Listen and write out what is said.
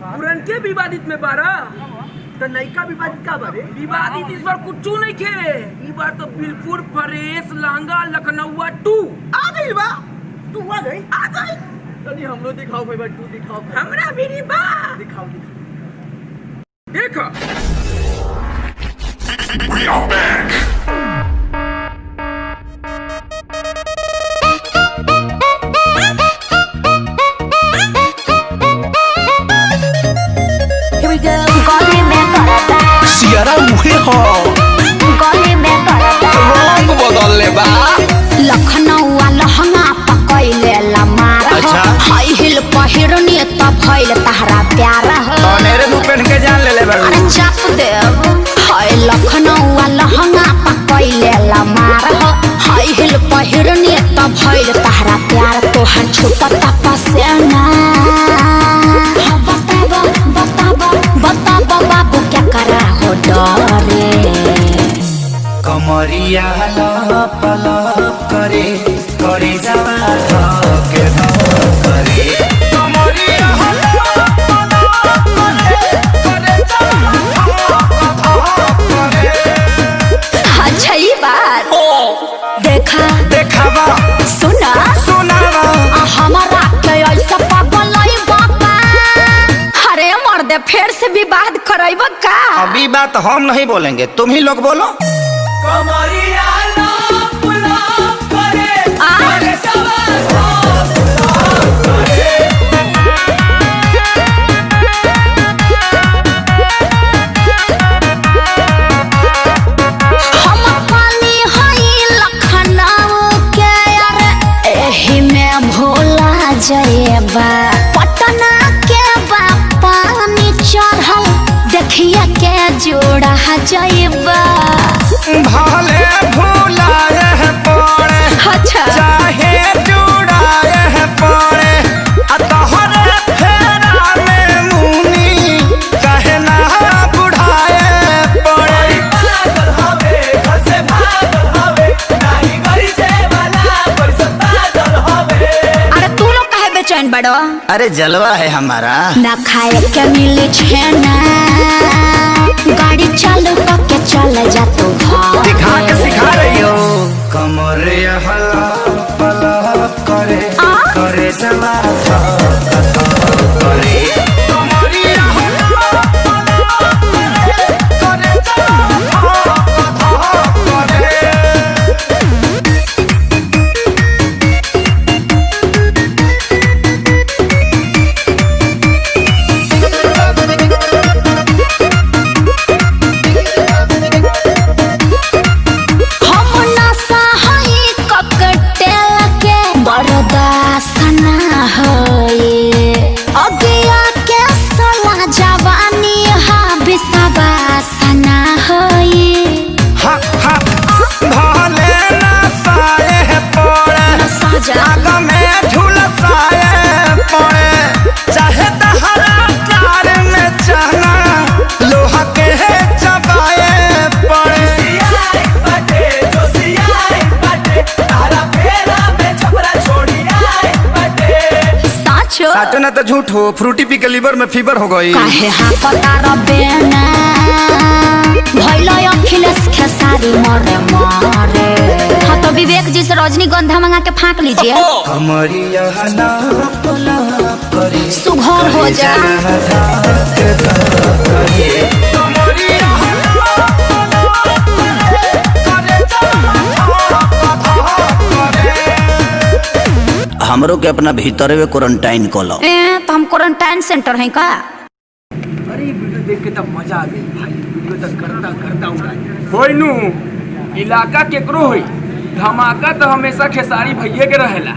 पुरनके विवादित में बारा तो नयका विवादित का बारे विवादित इस बार कुछ नहीं खे। इस बार तो बिल्कुल फ्रेश लहंगा लखनऊआ 2 आ गई बा। तू आ गई तनी हम लोग दिखाओ भाई 2 दिखाओ हमरा भी नहीं बा। दिखाओ देखो We are back. Here we go. गली में करता सियारा मुहे हो गली में करता रंग बदल ले बा। लखनऊआ लहंगा पकैले लमार अच्छा। हाई हिल पहिरनी त भइल तहरा प्यार हो मेरे मुंह पहन के जान ले ले बा। अरे चाप देव हाय लखनऊआ लहंगा पकैले लमार हो हाई हिल पहिरनी त भइल तहरा प्यार तोहर छूटत पसेना बताबो बाबू क्या करा हो डरे कमरिया लप लप करे करे जावा धके करे कमरिया लप लप करे करे जावा धके अच्छा ये बात देखा देखावा सुना सुनावा हमारा के ऐसा पागल नहीं बाबा अरे मर्दे फिर से विवाद करैब का अभी बात हम नहीं बोलेंगे तुम ही लोग बोलो। कमरिया लप लप करे अरे जावा हम पानी हई लखनऊ के अरे एही में भोला जयबा पटना के बा पानी चढ़ल देखिए के जोड़ा जयबा भले भुलाए पड़े अच्छा चाहे जुड़ाए पड़े तोहरे फेरा में मुनी कहे ना बुढ़ाए पड़े पागल हवे घर से भागल हवे नहीं गरी जे वाला पैसा पागल हवे। अरे तू लोग काहे बेचैन बड़ो अरे जलवा है हमारा। ना खाए के मिले छेना गाड़ी चालू करके चल जा तू दिखा के सिखा रही हो कमरे हलप हलप करे करे जवा करे कमरिया हलप हलप करे करे जवा करे हम नशा हई ककटेल के बरदासना होए अगिया के सला जवानी हा बिसाबासना होए हा हा भले नसाए पड़े साजा आग में झुलसाए पड़े चाहे तहरा कार में चना लोहा के चबाए पड़े सियाई बाटे जो सियाई बाटे तारा फेरा में छपरा छोड़ी आई बाटे। साचो साचो ना तो झूठ हो फ्रूटी पी के लीवर में फीवर हो गई। काहे हाँ पता रबेना भइलो अखिलेश खेसारी मरे मरे हाँ तो विवेक जी से रजनीगंधा मंगा के फाँक लीजिए कमरिया लप लप करे सुघर हो जा कमरिया लप लप करे करे करे हमरो के अपना भीतर में क्वारंटाइन कलो। तो हम क्वारंटाइन सेंटर है का अरे वीडियो देख के तब मजा आ गई भाई। वीडियो तक करता करता उड़ाई होई नु इलाका केकरो होई धमाका तो हमेशा खेसारी भैया के रहेला।